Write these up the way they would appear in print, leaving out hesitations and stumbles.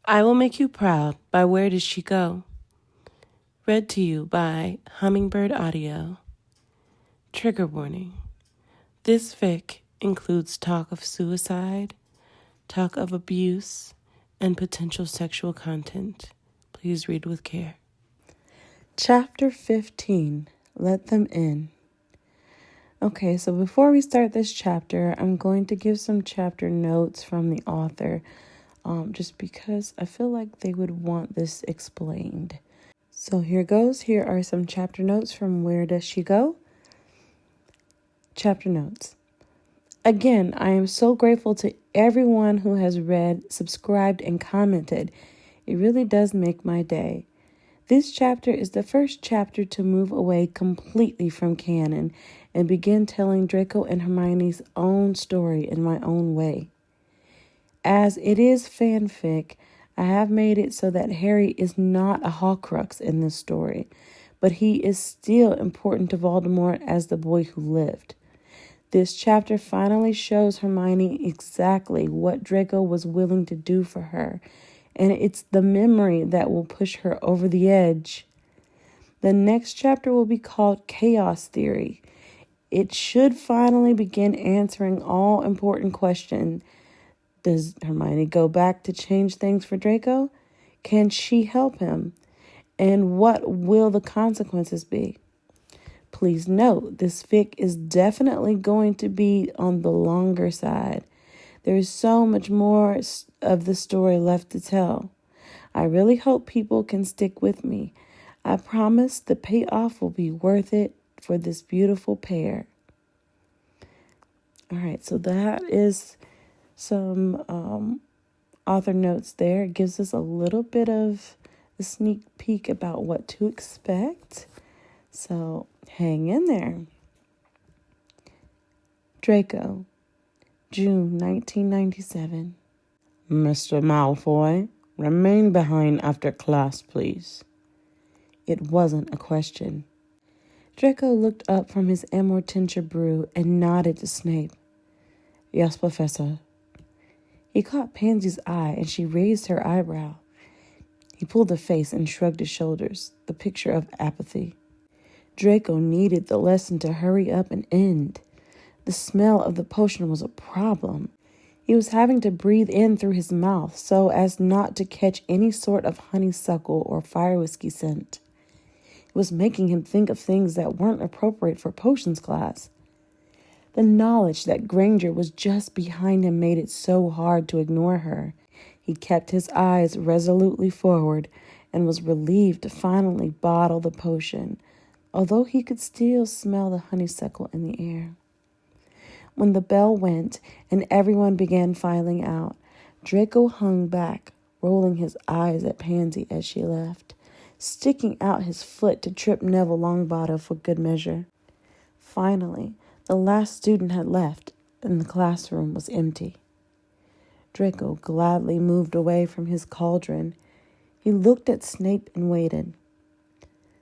I Will Make You Proud by Where Does She Go? Read to you by Hummingbird Audio. Trigger warning. This fic includes talk of suicide, talk of abuse, and potential sexual content. Please read with care. Chapter 15, Let Them In. Okay, so before we start this chapter, I'm going to give some chapter notes from the author, just because I feel like they would want this explained. So here goes. Here are some chapter notes from Where Does She Go? Chapter notes. Again, I am so grateful to everyone who has read, subscribed, and commented. It really does make my day. This chapter is the first chapter to move away completely from canon and begin telling Draco and Hermione's own story in my own way. As it is fanfic, I have made it so that Harry is not a Horcrux in this story, but he is still important to Voldemort as the boy who lived. This chapter finally shows Hermione exactly what Draco was willing to do for her, and it's the memory that will push her over the edge. The next chapter will be called Chaos Theory. It should finally begin answering all important questions. Does Hermione go back to change things for Draco? Can she help him? And what will the consequences be? Please note, this fic is definitely going to be on the longer side. There is so much more of the story left to tell. I really hope people can stick with me. I promise the payoff will be worth it for this beautiful pair. All right, so that is some author notes there. It gives us a little bit of a sneak peek about what to expect. So hang in there. Draco, June 1997. Mr. Malfoy, remain behind after class, please. It wasn't a question. Draco looked up from his amortentia brew and nodded to Snape. Yes, Professor. He caught Pansy's eye and she raised her eyebrow. He pulled a face and shrugged his shoulders, the picture of apathy. Draco needed the lesson to hurry up and end. The smell of the potion was a problem. He was having to breathe in through his mouth so as not to catch any sort of honeysuckle or fire whiskey scent. It was making him think of things that weren't appropriate for potions class. The knowledge that Granger was just behind him made it so hard to ignore her. He kept his eyes resolutely forward and was relieved to finally bottle the potion, although he could still smell the honeysuckle in the air. When the bell went and everyone began filing out, Draco hung back, rolling his eyes at Pansy as she left, sticking out his foot to trip Neville Longbottom for good measure. Finally, the last student had left, and the classroom was empty. Draco gladly moved away from his cauldron. He looked at Snape and waited.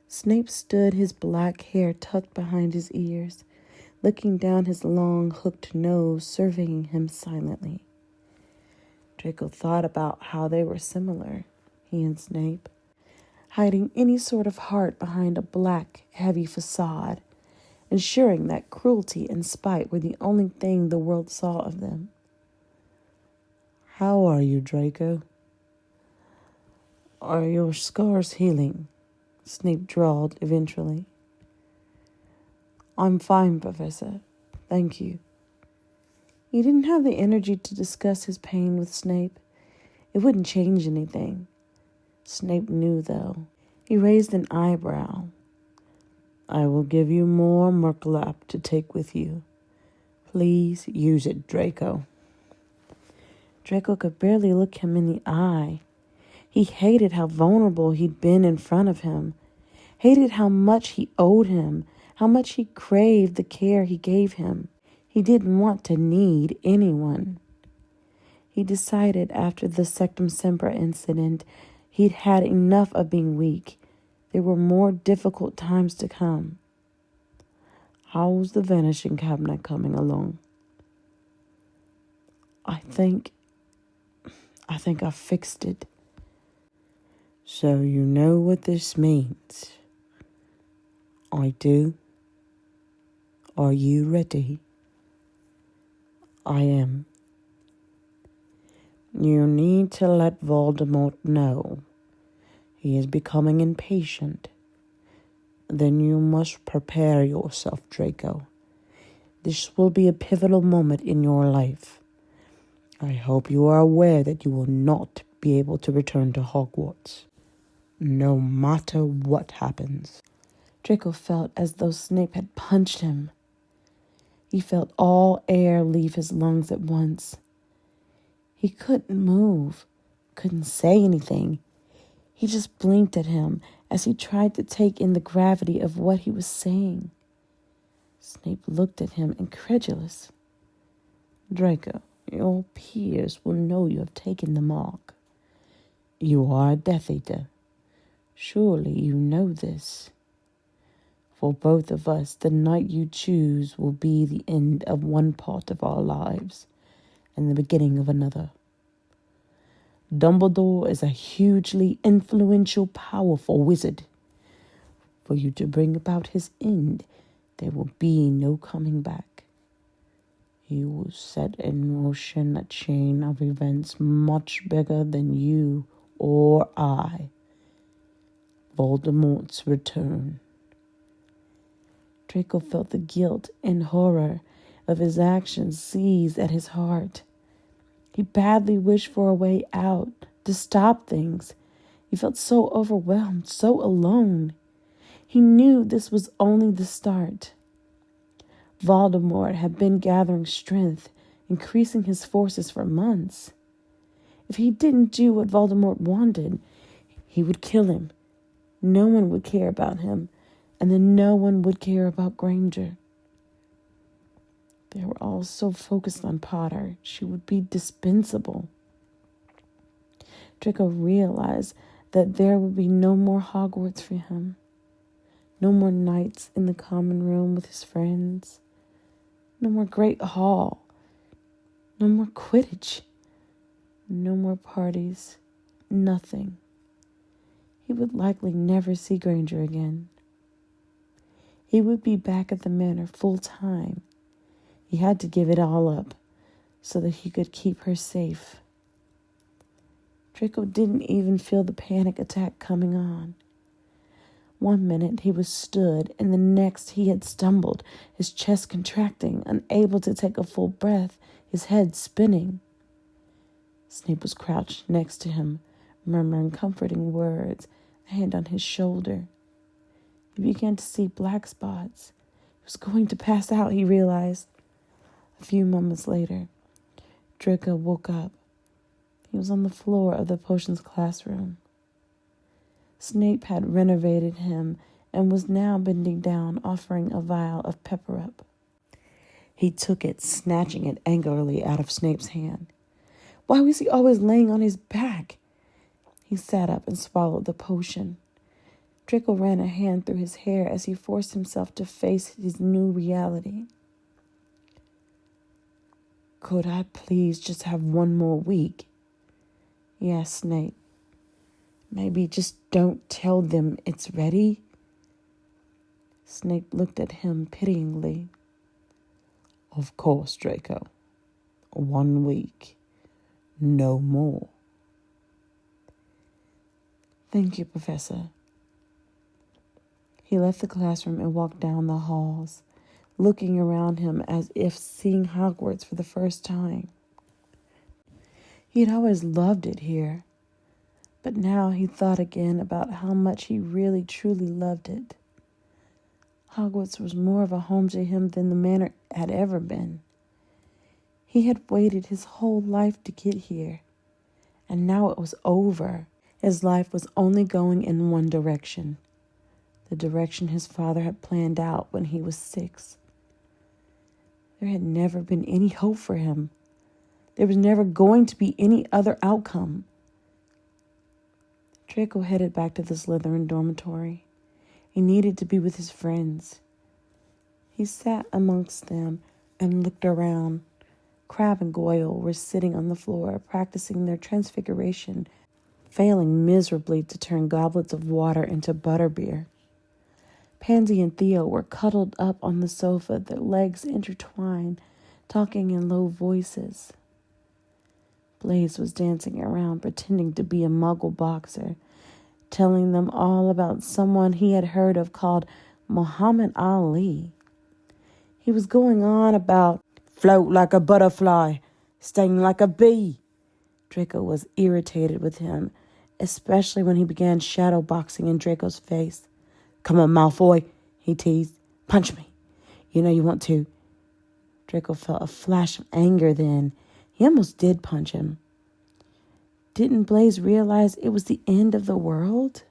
Snape stood, his black hair tucked behind his ears, looking down his long, hooked nose, surveying him silently. Draco thought about how they were similar, he and Snape, hiding any sort of heart behind a black, heavy facade, ensuring that cruelty and spite were the only thing the world saw of them. How are you, Draco? Are your scars healing? Snape drawled eventually. I'm fine, Professor. Thank you. He didn't have the energy to discuss his pain with Snape. It wouldn't change anything. Snape knew, though. He raised an eyebrow. I will give you more Merklap to take with you. Please use it, Draco. Draco could barely look him in the eye. He hated how vulnerable he'd been in front of him, hated how much he owed him, how much he craved the care he gave him. He didn't want to need anyone. He decided after the Sectum Sempra incident, he'd had enough of being weak. There were more difficult times to come. How's the vanishing cabinet coming along? I think I fixed it, So you know what this means. I do. Are you ready? I am. You need to let Voldemort know. He is becoming impatient. Then you must prepare yourself, Draco. This will be a pivotal moment in your life. I hope you are aware that you will not be able to return to Hogwarts, no matter what happens. Draco felt as though Snape had punched him. He felt all air leave his lungs at once. He couldn't move, couldn't say anything. He just blinked at him as he tried to take in the gravity of what he was saying. Snape looked at him incredulous. Draco, your peers will know you have taken the mark. You are a Death Eater. Surely you know this. For both of us, the night you choose will be the end of one part of our lives and the beginning of another. Dumbledore is a hugely influential, powerful wizard. For you to bring about his end, there will be no coming back. He will set in motion a chain of events much bigger than you or I. Voldemort's return. Draco felt the guilt and horror of his actions seize at his heart. He badly wished for a way out, to stop things. He felt so overwhelmed, so alone. He knew this was only the start. Voldemort had been gathering strength, increasing his forces for months. If he didn't do what Voldemort wanted, he would kill him. No one would care about him, and then no one would care about Granger. They were all so focused on Potter. She would be dispensable. Draco realized that there would be no more Hogwarts for him. No more nights in the common room with his friends. No more Great Hall. No more Quidditch. No more parties. Nothing. He would likely never see Granger again. He would be back at the manor full time. He had to give it all up so that he could keep her safe. Draco didn't even feel the panic attack coming on. One minute he was stood, and the next he had stumbled, his chest contracting, unable to take a full breath, his head spinning. Snape was crouched next to him, murmuring comforting words, a hand on his shoulder. He began to see black spots. He was going to pass out, he realized. A few moments later, Draco woke up. He was on the floor of the potions classroom. Snape had renovated him and was now bending down, offering a vial of pepper-up. He took it, snatching it angrily out of Snape's hand. Why was he always laying on his back? He sat up and swallowed the potion. Draco ran a hand through his hair as he forced himself to face his new reality. Could I please just have one more week? He asked Snape. Maybe just don't tell them it's ready. Snape looked at him pityingly. Of course, Draco. 1 week. No more. Thank you, Professor. He left the classroom and walked down the halls, looking around him as if seeing Hogwarts for the first time. He had always loved it here, but now he thought again about how much he really truly loved it. Hogwarts was more of a home to him than the manor had ever been. He had waited his whole life to get here, and now it was over. His life was only going in one direction, the direction his father had planned out when he was 6. There had never been any hope for him. There was never going to be any other outcome. Draco headed back to the Slytherin dormitory. He needed to be with his friends. He sat amongst them and looked around. Crabbe and Goyle were sitting on the floor, practicing their transfiguration failing miserably to turn goblets of water into butterbeer. Pansy and Theo were cuddled up on the sofa, their legs intertwined, talking in low voices. Blaze was dancing around, pretending to be a muggle boxer, telling them all about someone he had heard of called Muhammad Ali. He was going on about float like a butterfly, sting like a bee. Draco was irritated with him, especially when he began shadowboxing in Draco's face. Come on, Malfoy, he teased. Punch me. You know you want to. Draco felt a flash of anger then. He almost did punch him. Didn't Blaze realize it was the end of the world?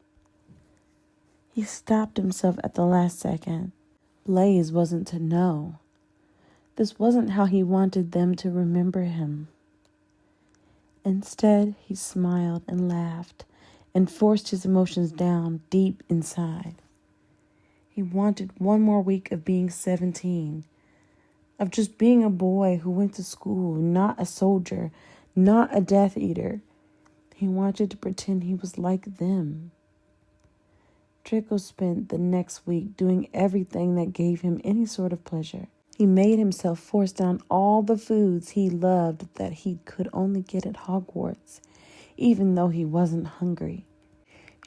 He stopped himself at the last second. Blaze wasn't to know. This wasn't how he wanted them to remember him. Instead, he smiled and laughed and forced his emotions down deep inside. He wanted one more week of being 17, of just being a boy who went to school, not a soldier, not a Death Eater. He wanted to pretend he was like them. Draco spent the next week doing everything that gave him any sort of pleasure. He made himself force down all the foods he loved that he could only get at Hogwarts, even though he wasn't hungry.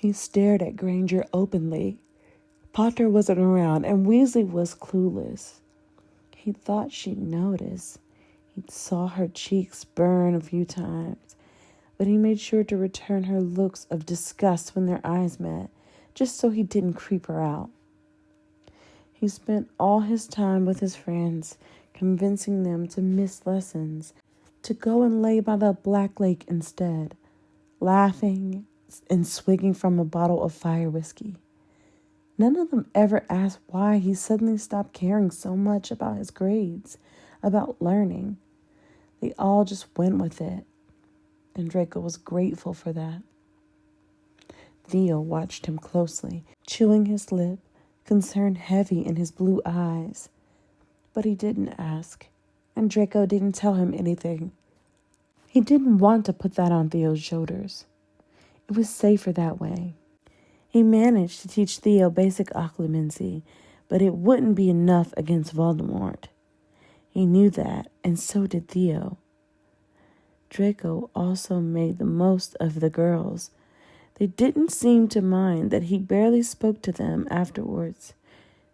He stared at Granger openly. Potter wasn't around, and Weasley was clueless. He thought she'd notice. He saw her cheeks burn a few times, but he made sure to return her looks of disgust when their eyes met, just so he didn't creep her out. He spent all his time with his friends, convincing them to miss lessons, to go and lay by the Black Lake instead, laughing and swigging from a bottle of fire whiskey. None of them ever asked why he suddenly stopped caring so much about his grades, about learning. They all just went with it, and Draco was grateful for that. Theo watched him closely, chewing his lip, concern heavy in his blue eyes. But he didn't ask, and Draco didn't tell him anything. He didn't want to put that on Theo's shoulders. It was safer that way. He managed to teach Theo basic occlumency, but it wouldn't be enough against Voldemort. He knew that, and so did Theo. Draco also made the most of the girls. They didn't seem to mind that he barely spoke to them afterwards,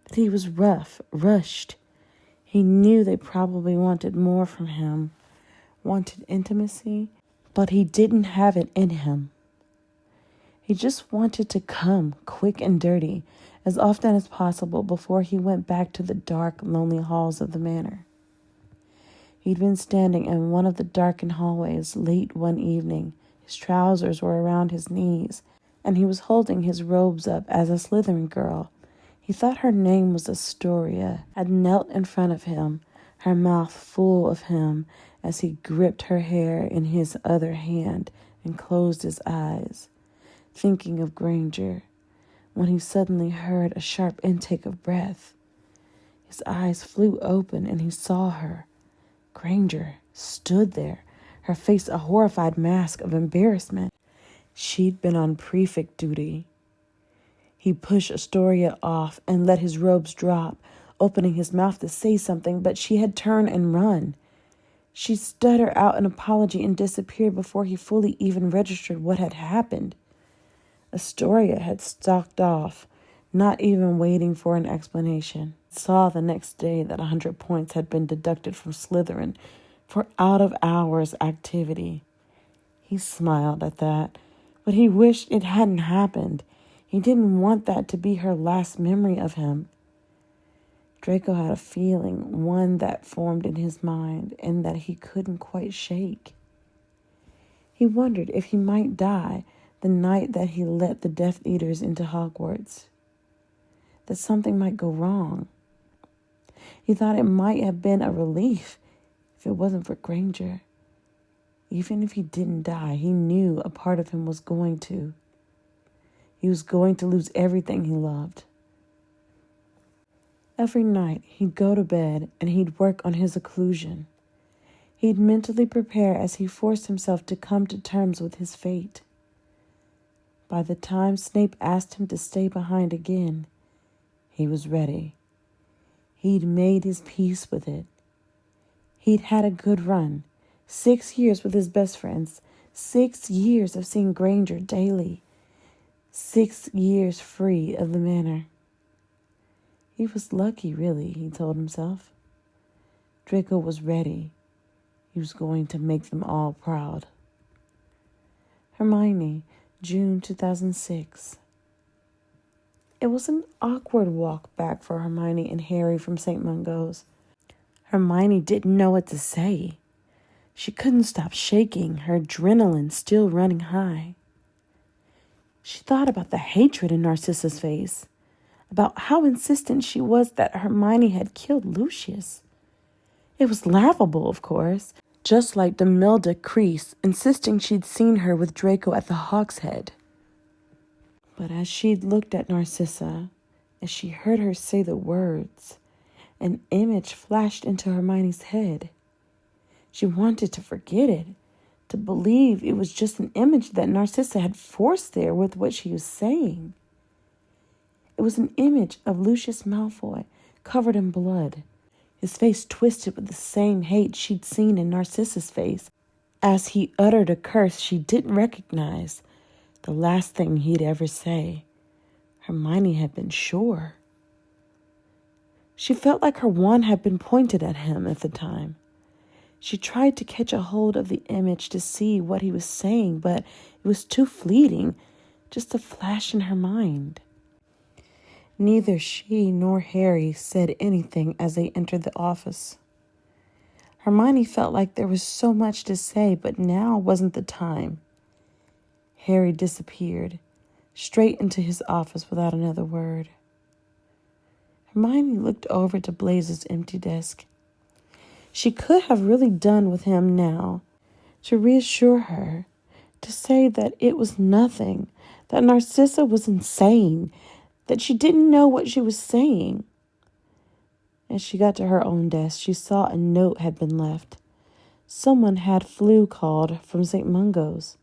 that he was rough, rushed. He knew they probably wanted more from him, wanted intimacy, but he didn't have it in him. He just wanted to come, quick and dirty, as often as possible before he went back to the dark, lonely halls of the manor. He'd been standing in one of the darkened hallways late one evening. His trousers were around his knees, and he was holding his robes up as a Slytherin girl. He thought her name was Astoria, had knelt in front of him, her mouth full of him, as he gripped her hair in his other hand and closed his eyes, thinking of Granger, when he suddenly heard a sharp intake of breath. His eyes flew open and he saw her. Granger stood there, her face a horrified mask of embarrassment. She'd been on prefect duty. He pushed Astoria off and let his robes drop, opening his mouth to say something, but she had turned and run. She stuttered out an apology and disappeared before he fully even registered what had happened. Astoria had stalked off, not even waiting for an explanation. Saw the next day that 100 points had been deducted from Slytherin for out-of-hours activity. He smiled at that, but he wished it hadn't happened. He didn't want that to be her last memory of him. Draco had a feeling, one that formed in his mind and that he couldn't quite shake. He wondered if he might die the night that he let the Death Eaters into Hogwarts, that something might go wrong. He thought it might have been a relief if it wasn't for Granger. Even if he didn't die, he knew a part of him was going to. He was going to lose everything he loved. Every night, he'd go to bed and he'd work on his occlusion. He'd mentally prepare as he forced himself to come to terms with his fate. By the time Snape asked him to stay behind again, he was ready. He'd made his peace with it. He'd had a good run, 6 years with his best friends, 6 years of seeing Granger daily, 6 years free of the manor. He was lucky, really, he told himself. Draco was ready. He was going to make them all proud. Hermione, June 2006. It was an awkward walk back for Hermione and Harry from St. Mungo's. Hermione didn't know what to say. She couldn't stop shaking, her adrenaline still running high. She thought about the hatred in Narcissa's face, about how insistent she was that Hermione had killed Lucius. It was laughable, of course, just like Demilde Crease insisting she'd seen her with Draco at the Hawk's Head. But as she'd looked at Narcissa, as she heard her say the words, an image flashed into Hermione's head. She wanted to forget it, to believe it was just an image that Narcissa had forced there with what she was saying. It was an image of Lucius Malfoy, covered in blood, his face twisted with the same hate she'd seen in Narcissa's face, as he uttered a curse she didn't recognize, the last thing he'd ever say. Hermione had been sure. She felt like her wand had been pointed at him at the time. She tried to catch a hold of the image to see what he was saying, but it was too fleeting, just a flash in her mind. Neither she nor Harry said anything as they entered the office. Hermione felt like there was so much to say, but now wasn't the time. Harry disappeared, straight into his office without another word. Hermione looked over to Blaze's empty desk. She could have really done with him now, to reassure her, to say that it was nothing, that Narcissa was insane, that she didn't know what she was saying. As she got to her own desk, she saw a note had been left. Someone had called from St. Mungo's.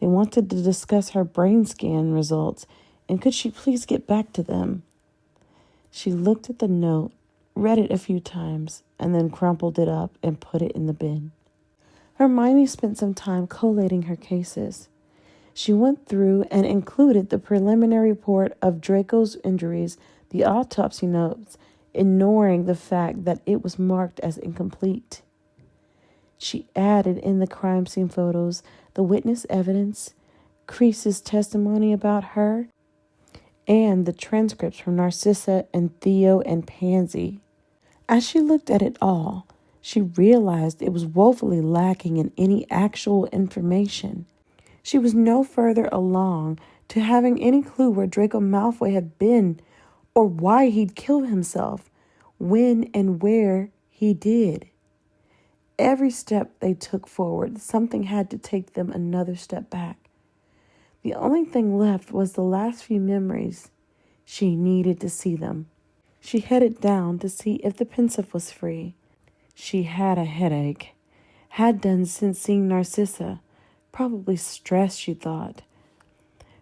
They wanted to discuss her brain scan results, and could she please get back to them? She looked at the note, read it a few times, and then crumpled it up and put it in the bin. Hermione spent some time collating her cases. She went through and included the preliminary report of Draco's injuries, the autopsy notes, ignoring the fact that it was marked as incomplete. She added in the crime scene photos, the witness evidence, Crease's testimony about her, and the transcripts from Narcissa and Theo and Pansy. As she looked at it all, she realized it was woefully lacking in any actual information. She was no further along to having any clue where Draco Malfoy had been or why he'd killed himself, when and where he did. Every step they took forward, something had to take them another step back. The only thing left was the last few memories. She needed to see them. She headed down to see if the pensieve was free. She had a headache. Had done since seeing Narcissa. Probably stress, she thought.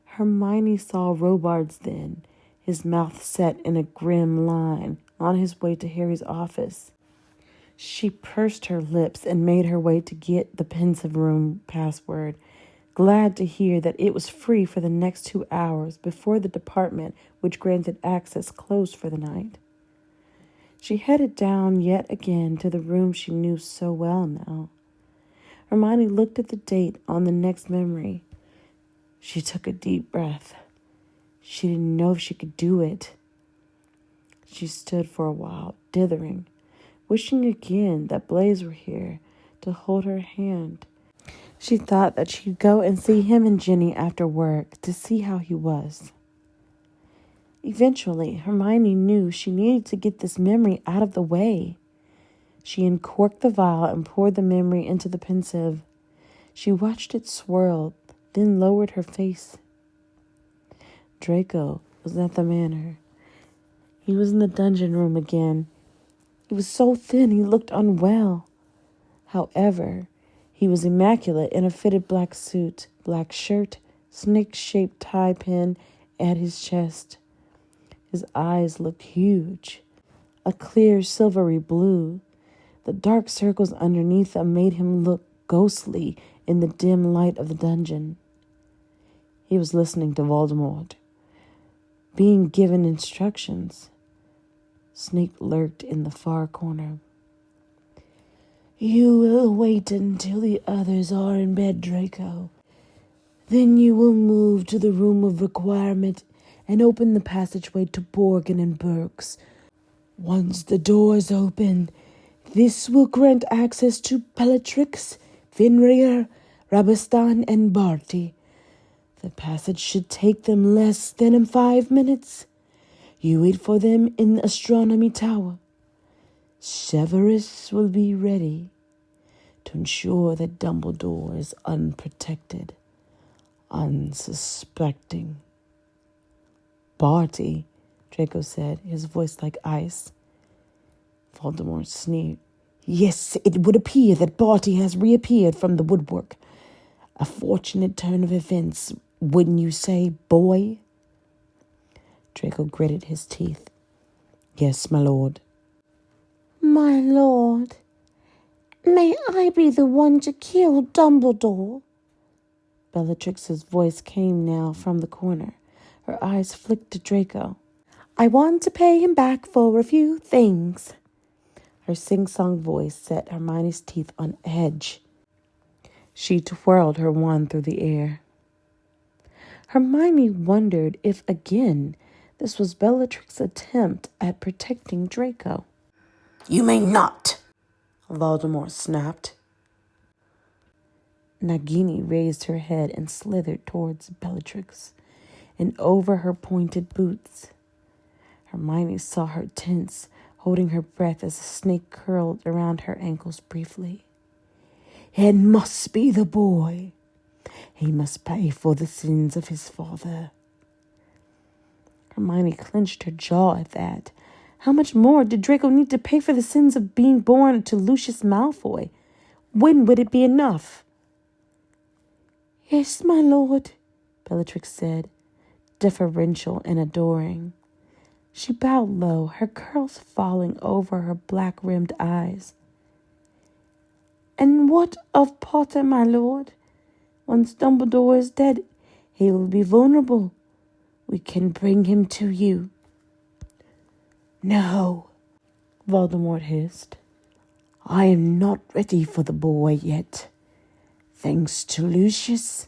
Hermione saw Robards then, his mouth set in a grim line, on his way to Harry's office. She pursed her lips and made her way to get the pensieve room password, glad to hear that it was free for the next 2 hours before the department which granted access closed for the night. She headed down yet again to the room she knew so well now. Hermione looked at the date on the next memory. She took a deep breath. She didn't know if she could do it. She stood for a while, dithering, wishing again that Blaze were here to hold her hand. She thought that she'd go and see him and Ginny after work to see how he was. Eventually, Hermione knew she needed to get this memory out of the way. She uncorked the vial and poured the memory into the pensieve. She watched it swirl, then lowered her face. Draco was at the manor. He was in the dungeon room again. He was so thin he looked unwell. However, he was immaculate in a fitted black suit, black shirt, snake-shaped tie pin at his chest. His eyes looked huge, a clear silvery blue. The dark circles underneath them made him look ghostly in the dim light of the dungeon. He was listening to Voldemort, being given instructions. Snape lurked in the far corner. "You will wait until the others are in bed, Draco. Then you will move to the room of requirement and open the passageway to Borgin and Burks. Once the doors open, this will grant access to Bellatrix, Finrear, Rabastan, and Barty. The passage should take them less than 5 minutes. You wait for them in the astronomy tower. Severus will be ready to ensure that Dumbledore is unprotected, unsuspecting." "Barty," Draco said, his voice like ice. Voldemort sneered. "Yes, it would appear that Barty has reappeared from the woodwork. A fortunate turn of events, wouldn't you say, boy?" Draco gritted his teeth. "Yes, my lord." My lord, may I be the one to kill Dumbledore?" Bellatrix's voice came now from the corner. Her eyes flicked to Draco. "I want to pay him back for a few things." Her sing-song voice set Hermione's teeth on edge. She twirled her wand through the air. Hermione wondered if, again, this was Bellatrix's attempt at protecting Draco. You may not, Voldemort snapped. Nagini raised her head and slithered towards Bellatrix and over her pointed boots. Hermione saw her tense, holding her breath as a snake curled around her ankles briefly. "It must be the boy. He must pay for the sins of his father." Hermione clenched her jaw at that. How much more did Draco need to pay for the sins of being born to Lucius Malfoy? When would it be enough? "Yes, my lord," Bellatrix said, deferential and adoring. She bowed low, her curls falling over her black-rimmed eyes. "And what of Potter, my lord? Once Dumbledore is dead, he will be vulnerable. We can bring him to you." "No," Voldemort hissed. "I am not ready for the boy yet. Thanks to Lucius,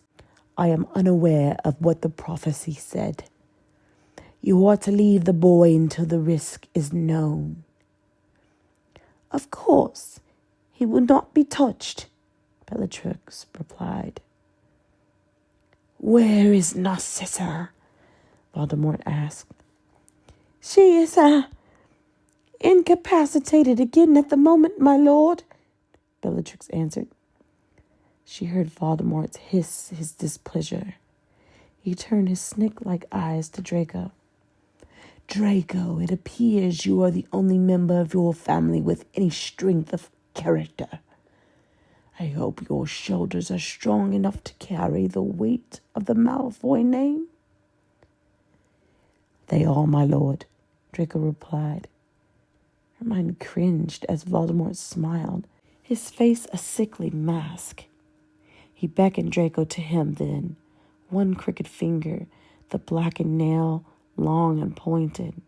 I am unaware of what the prophecy said. You are to leave the boy until the risk is known." "Of course, he will not be touched," Bellatrix replied. "Where is Narcissa?" Voldemort asked. "She is, incapacitated again at the moment, my lord," Bellatrix answered. She heard Voldemort hiss his displeasure. He turned his snake-like eyes to Draco. "Draco, it appears you are the only member of your family with any strength of character. I hope your shoulders are strong enough to carry the weight of the Malfoy name." "They are, my lord," Draco replied. Hermione cringed as Voldemort smiled, his face a sickly mask. He beckoned Draco to him then, one crooked finger, the blackened nail long and pointed.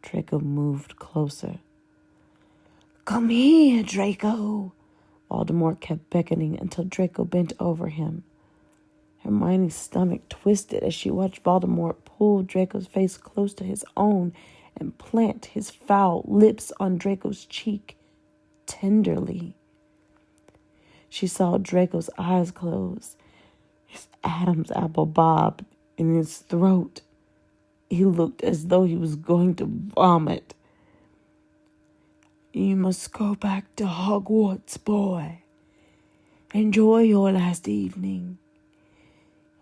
Draco moved closer. "Come here, Draco." Voldemort kept beckoning until Draco bent over him. Hermione's stomach twisted as she watched Voldemort pull Draco's face close to his own and plant his foul lips on Draco's cheek, tenderly. She saw Draco's eyes close, his Adam's apple bobbed in his throat. He looked as though he was going to vomit. "You must go back to Hogwarts, boy. Enjoy your last evening.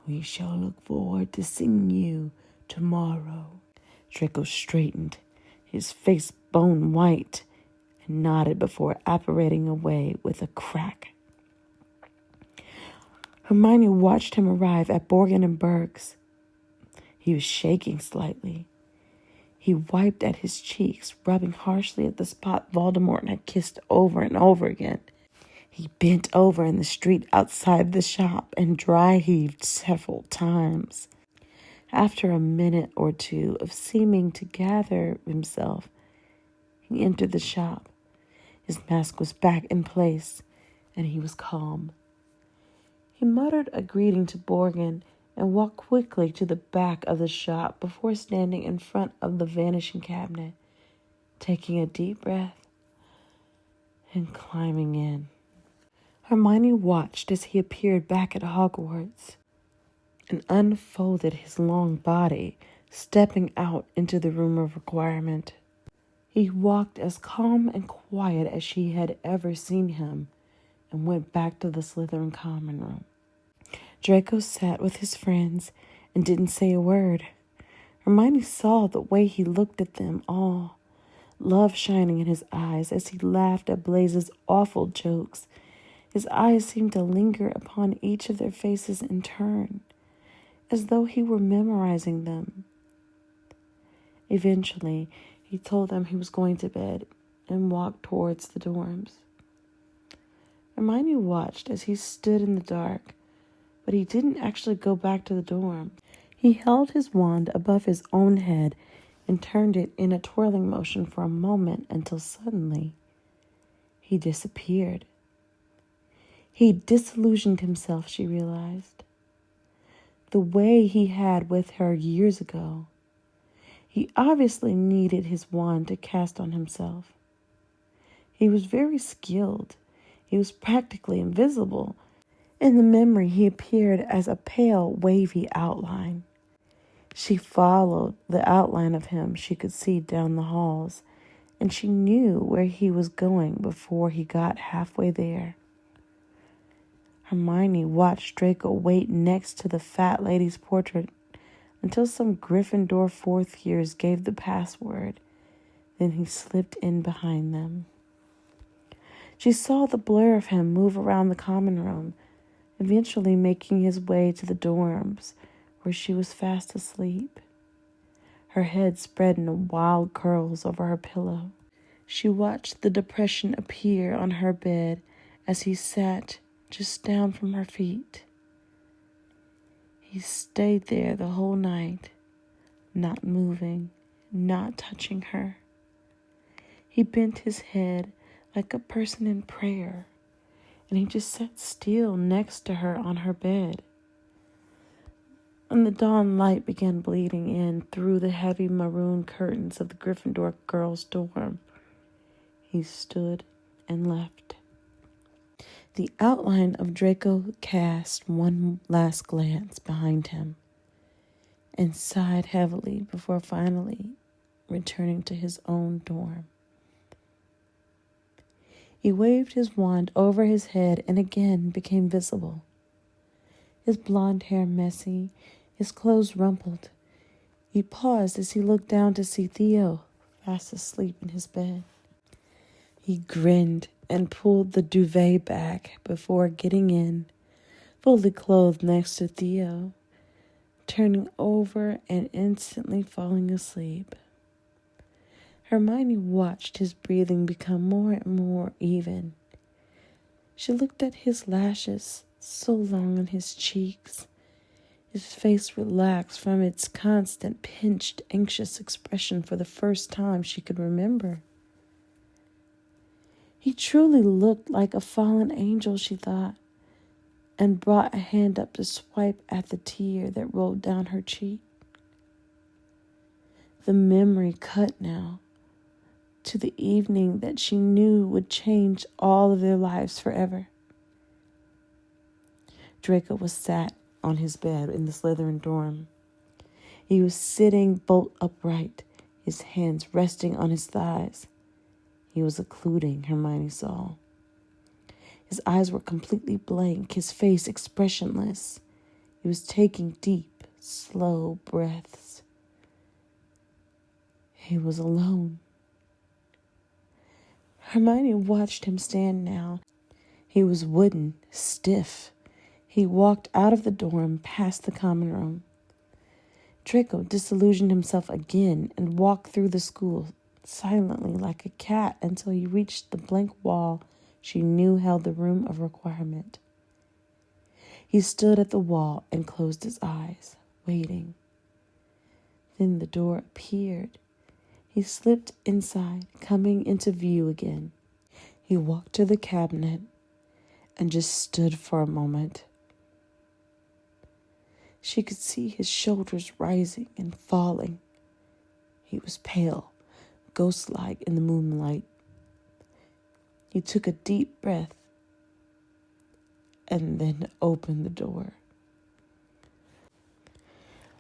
We shall look forward to seeing you tomorrow." Draco straightened, his face bone white, and nodded before apparating away with a crack. Hermione watched him arrive at Borgin and Berg's. He was shaking slightly. He wiped at his cheeks, rubbing harshly at the spot Voldemort had kissed over and over again. He bent over in the street outside the shop and dry heaved several times. After a minute or two of seeming to gather himself, he entered the shop. His mask was back in place, and he was calm. He muttered a greeting to Borgin and walked quickly to the back of the shop before standing in front of the vanishing cabinet, taking a deep breath and climbing in. Hermione watched as he appeared back at Hogwarts and unfolded his long body, stepping out into the room of requirement. He walked as calm and quiet as she had ever seen him and went back to the Slytherin common room. Draco sat with his friends and didn't say a word. Hermione saw the way he looked at them all, love shining in his eyes as he laughed at Blaze's awful jokes. His eyes seemed to linger upon each of their faces in turn, as though he were memorizing them. Eventually, he told them he was going to bed and walked towards the dorms. Hermione watched as he stood in the dark, but he didn't actually go back to the dorm. He held his wand above his own head and turned it in a twirling motion for a moment until suddenly he disappeared. He disillusioned himself, she realized. The way he had with her years ago. He obviously needed his wand to cast on himself. He was very skilled. He was practically invisible. In the memory, he appeared as a pale, wavy outline. She followed the outline of him she could see down the halls, and she knew where he was going before he got halfway there. Hermione watched Draco wait next to the fat lady's portrait until some Gryffindor fourth years gave the password. Then he slipped in behind them. She saw the blur of him move around the common room, eventually making his way to the dorms, where she was fast asleep. Her head spread in wild curls over her pillow. She watched the depression appear on her bed as he sat just down from her feet. He stayed there the whole night, not moving, not touching her. He bent his head like a person in prayer, and he just sat still next to her on her bed. When the dawn light began bleeding in through the heavy maroon curtains of the Gryffindor girls' dorm, he stood and left. The outline of Draco cast one last glance behind him and sighed heavily before finally returning to his own dorm. He waved his wand over his head and again became visible. His blonde hair messy, his clothes rumpled. He paused as he looked down to see Theo fast asleep in his bed. He grinned and pulled the duvet back before getting in, fully clothed next to Theo, turning over and instantly falling asleep. Hermione watched his breathing become more and more even. She looked at his lashes, so long on his cheeks. His face relaxed from its constant, pinched, anxious expression for the first time she could remember. He truly looked like a fallen angel, she thought, and brought a hand up to swipe at the tear that rolled down her cheek. The memory cut now to the evening that she knew would change all of their lives forever. Draco was sat on his bed in the Slytherin dorm. He was sitting bolt upright, his hands resting on his thighs. He was occluding, Hermione saw. His eyes were completely blank, his face expressionless. He was taking deep, slow breaths. He was alone. Hermione watched him stand now. He was wooden, stiff. He walked out of the dorm past the common room. Draco disillusioned himself again and walked through the school silently like a cat until he reached the blank wall she knew held the room of requirement. He stood at the wall and closed his eyes, waiting. Then the door appeared. He slipped inside, coming into view again. He walked to the cabinet and just stood for a moment. She could see his shoulders rising and falling. He was pale, ghost-like in the moonlight. He took a deep breath and then opened the door.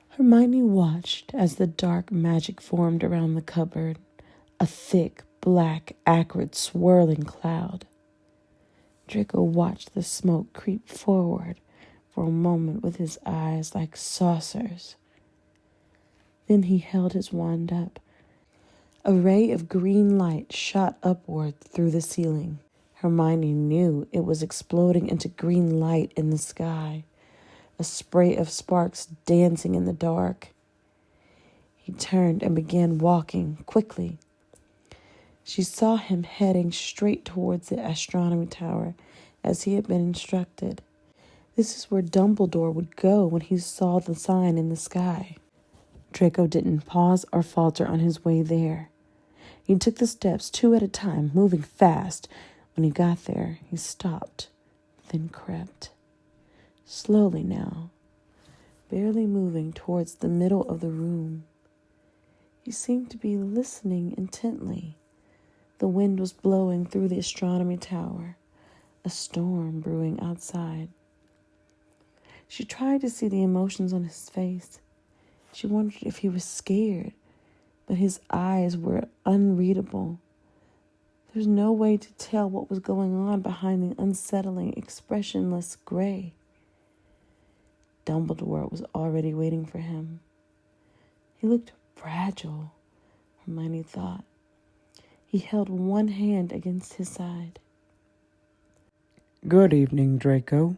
Hermione watched as the dark magic formed around the cupboard, a thick, black, acrid, swirling cloud. Draco watched the smoke creep forward for a moment with his eyes like saucers. Then he held his wand up. A ray of green light shot upward through the ceiling. Hermione knew it was exploding into green light in the sky, a spray of sparks dancing in the dark. He turned and began walking quickly. She saw him heading straight towards the astronomy tower as he had been instructed. This is where Dumbledore would go when he saw the sign in the sky. Draco didn't pause or falter on his way there. He took the steps 2 at a time, moving fast. When he got there, he stopped, then crept. Slowly now, barely moving towards the middle of the room. He seemed to be listening intently. The wind was blowing through the astronomy tower, a storm brewing outside. She tried to see the emotions on his face. She wondered if he was scared, but his eyes were unreadable. There was no way to tell what was going on behind the unsettling, expressionless gray. Dumbledore was already waiting for him. He looked fragile, Hermione thought. He held one hand against his side. Good evening, Draco.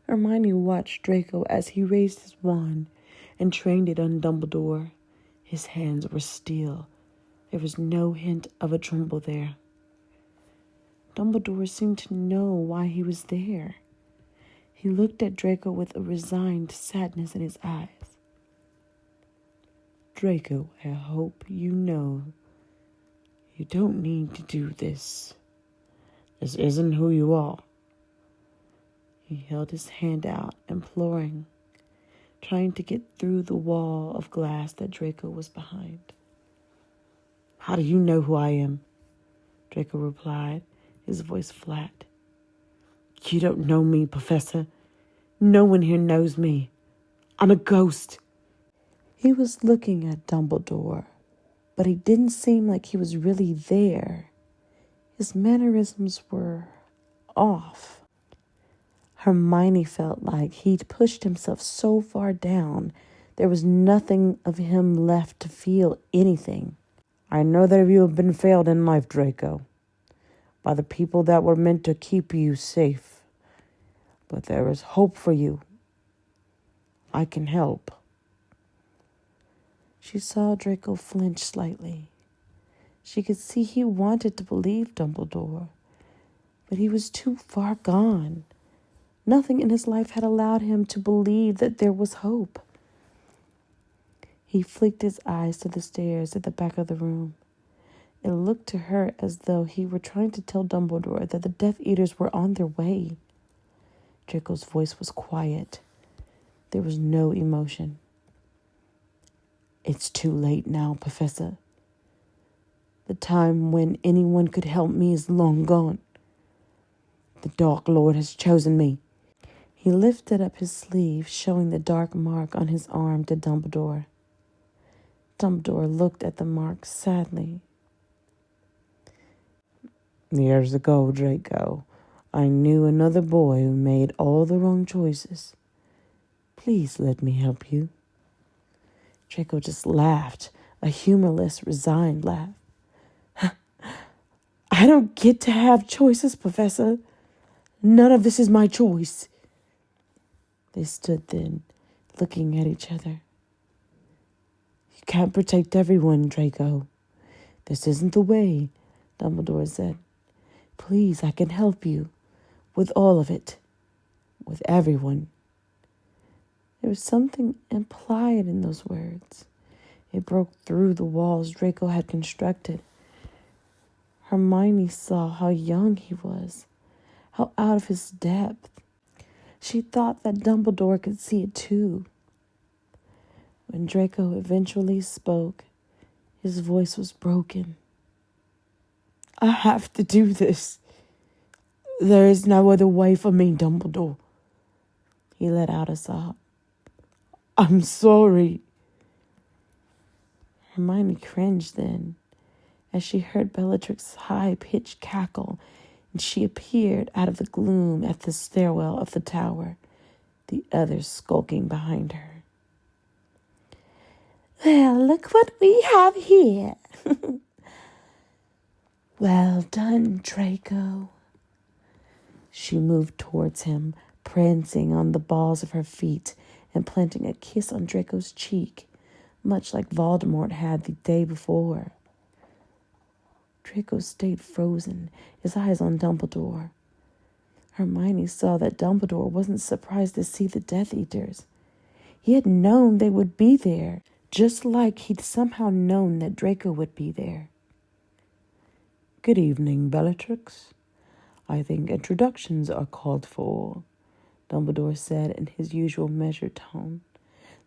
Hermione watched Draco as he raised his wand and trained it on Dumbledore. His hands were still. There was no hint of a tremble there. Dumbledore seemed to know why he was there. He looked at Draco with a resigned sadness in his eyes. Draco, I hope you know you don't need to do this. This isn't who you are. He held his hand out, imploring, trying to get through the wall of glass that Draco was behind. How do you know who I am? Draco replied, his voice flat. You don't know me, Professor. No one here knows me. I'm a ghost. He was looking at Dumbledore, but he didn't seem like he was really there. His mannerisms were off. Hermione felt like he'd pushed himself so far down, there was nothing of him left to feel anything. I know that you have been failed in life, Draco, by the people that were meant to keep you safe. But there is hope for you. I can help. She saw Draco flinch slightly. She could see he wanted to believe Dumbledore, but he was too far gone. Nothing in his life had allowed him to believe that there was hope. He flicked his eyes to the stairs at the back of the room. It looked to her as though he were trying to tell Dumbledore that the Death Eaters were on their way. Draco's voice was quiet. There was no emotion. It's too late now, Professor. The time when anyone could help me is long gone. The Dark Lord has chosen me. He lifted up his sleeve, showing the dark mark on his arm to Dumbledore. Dumbledore looked at the mark sadly. Years ago, Draco, I knew another boy who made all the wrong choices. Please let me help you. Draco just laughed, a humorless, resigned laugh. I don't get to have choices, Professor. None of this is my choice. They stood then, looking at each other. You can't protect everyone, Draco. This isn't the way, Dumbledore said. Please, I can help you. With all of it. With everyone. There was something implied in those words. It broke through the walls Draco had constructed. Hermione saw how young he was, how out of his depth. She thought that Dumbledore could see it too. When Draco eventually spoke, his voice was broken. I have to do this. There is no other way for me, Dumbledore. He let out a sob. I'm sorry. Hermione cringed then, as she heard Bellatrix's high-pitched cackle, and she appeared out of the gloom at the stairwell of the tower, the others skulking behind her. Well, look what we have here. Well done, Draco. She moved towards him, prancing on the balls of her feet and planting a kiss on Draco's cheek, much like Voldemort had the day before. Draco stayed frozen, his eyes on Dumbledore. Hermione saw that Dumbledore wasn't surprised to see the Death Eaters. He had known they would be there, just like he'd somehow known that Draco would be there. Good evening, Bellatrix. I think introductions are called for, Dumbledore said in his usual measured tone,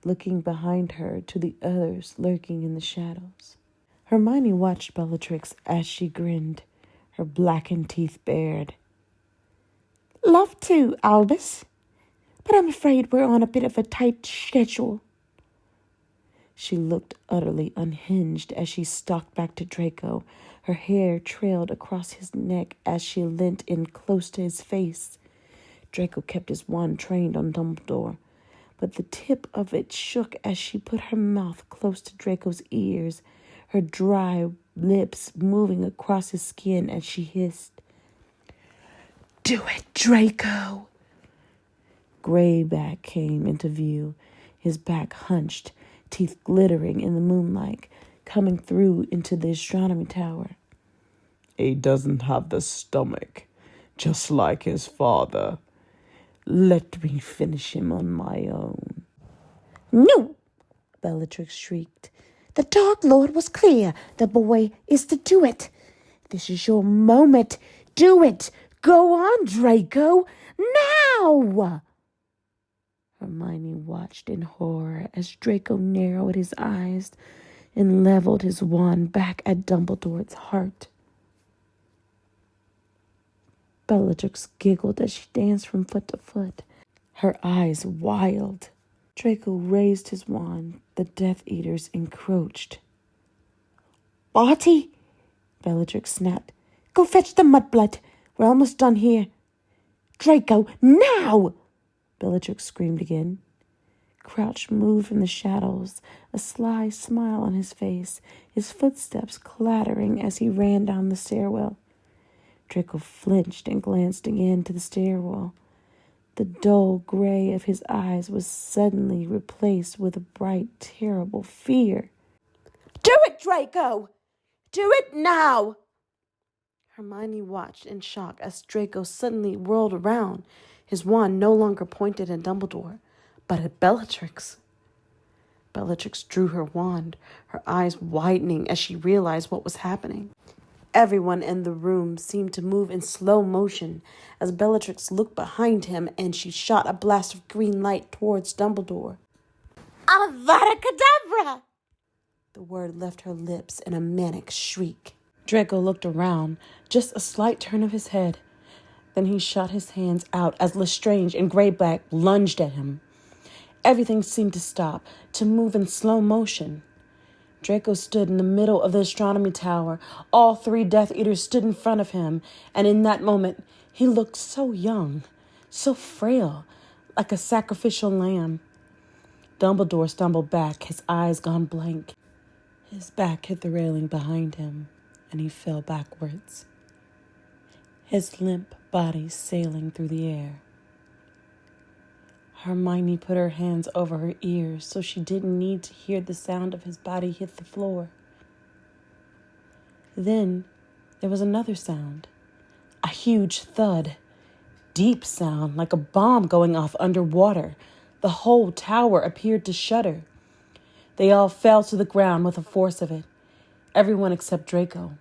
looking behind her to the others lurking in the shadows. Hermione watched Bellatrix as she grinned, her blackened teeth bared. Love to, Albus, but I'm afraid we're on a bit of a tight schedule. She looked utterly unhinged as she stalked back to Draco. Her hair trailed across his neck as she leant in close to his face. Draco kept his wand trained on Dumbledore, but the tip of it shook as she put her mouth close to Draco's ears, her dry lips moving across his skin as she hissed. Do it, Draco! Greyback came into view, his back hunched, teeth glittering in the moonlight, coming through into the astronomy tower. He doesn't have the stomach, just like his father. Let me finish him on my own. No, Bellatrix shrieked. The Dark Lord was clear. The boy is to do it. This is your moment. Do it. Go on, Draco. Now! Hermione watched in horror as Draco narrowed his eyes and leveled his wand back at Dumbledore's heart. Bellatrix giggled as she danced from foot to foot, her eyes wild. Draco raised his wand. The Death Eaters encroached. Barty, Bellatrix snapped. Go fetch the mudblood. We're almost done here. Draco, now! Bellatrix screamed again. Crouch moved from the shadows, a sly smile on his face, his footsteps clattering as he ran down the stairwell. Draco flinched and glanced again to the stairwell. The dull gray of his eyes was suddenly replaced with a bright, terrible fear. Do it, Draco! Do it now! Hermione watched in shock as Draco suddenly whirled around, his wand no longer pointed at Dumbledore, but at Bellatrix. Bellatrix drew her wand, her eyes widening as she realized what was happening. Everyone in the room seemed to move in slow motion as Bellatrix looked behind him and she shot a blast of green light towards Dumbledore. Avada Kedavra! The word left her lips in a manic shriek. Draco looked around, just a slight turn of his head. Then he shot his hands out as Lestrange and Greyback lunged at him. Everything seemed to stop, to move in slow motion. Draco stood in the middle of the astronomy tower. All three Death Eaters stood in front of him, and in that moment, he looked so young, so frail, like a sacrificial lamb. Dumbledore stumbled back, his eyes gone blank. His back hit the railing behind him, and he fell backwards. His limp bodies sailing through the air. Hermione put her hands over her ears so she didn't need to hear the sound of his body hit the floor. Then there was another sound, a huge thud, deep sound like a bomb going off underwater. The whole tower appeared to shudder. They all fell to the ground with the force of it, everyone except Draco.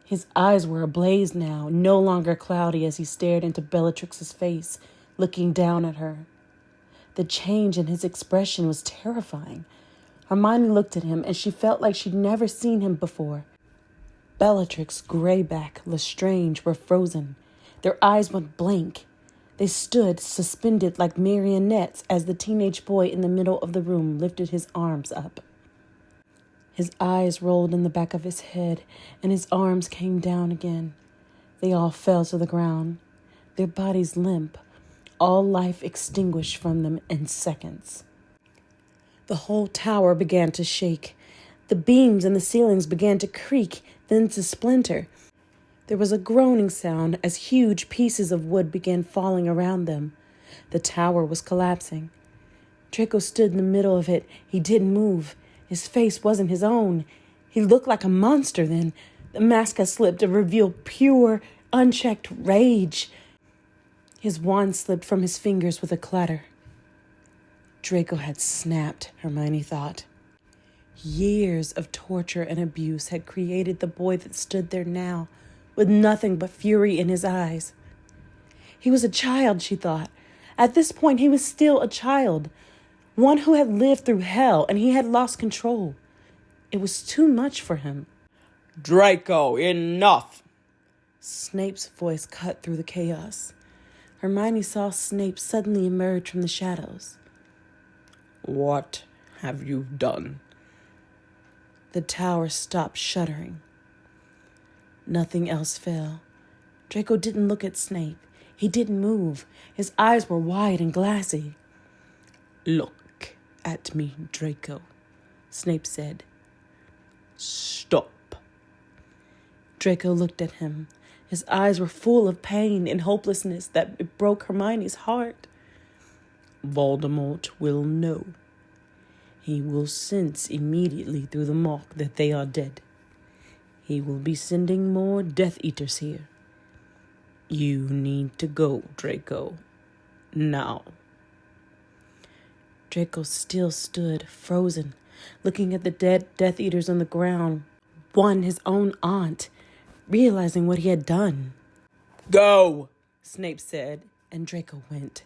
His eyes were ablaze now, no longer cloudy as he stared into Bellatrix's face, looking down at her. The change in his expression was terrifying. Hermione looked at him, and she felt like she'd never seen him before. Bellatrix, Greyback, Lestrange were frozen. Their eyes went blank. They stood suspended like marionettes as the teenage boy in the middle of the room lifted his arms up. His eyes rolled in the back of his head, and his arms came down again. They all fell to the ground, their bodies limp, all life extinguished from them in seconds. The whole tower began to shake. The beams and the ceilings began to creak, then to splinter. There was a groaning sound as huge pieces of wood began falling around them. The tower was collapsing. Draco stood in the middle of it. He didn't move. His face wasn't his own. He looked like a monster then. The mask had slipped and revealed pure, unchecked rage. His wand slipped from his fingers with a clatter. Draco had snapped, Hermione thought. Years of torture and abuse had created the boy that stood there now, with nothing but fury in his eyes. He was a child, she thought. At this point, he was still a child, one who had lived through hell, and he had lost control. It was too much for him. Draco, enough! Snape's voice cut through the chaos. Hermione saw Snape suddenly emerge from the shadows. What have you done? The tower stopped shuddering. Nothing else fell. Draco didn't look at Snape. He didn't move. His eyes were wide and glassy. Look at me, Draco, Snape said. Stop. Draco looked at him. His eyes were full of pain and hopelessness that it broke Hermione's heart. Voldemort will know. He will sense immediately through the mark that they are dead. He will be sending more Death Eaters here. You need to go, Draco. Now. Draco still stood, frozen, looking at the dead Death Eaters on the ground, one his own aunt, realizing what he had done. Go, Snape said, and Draco went.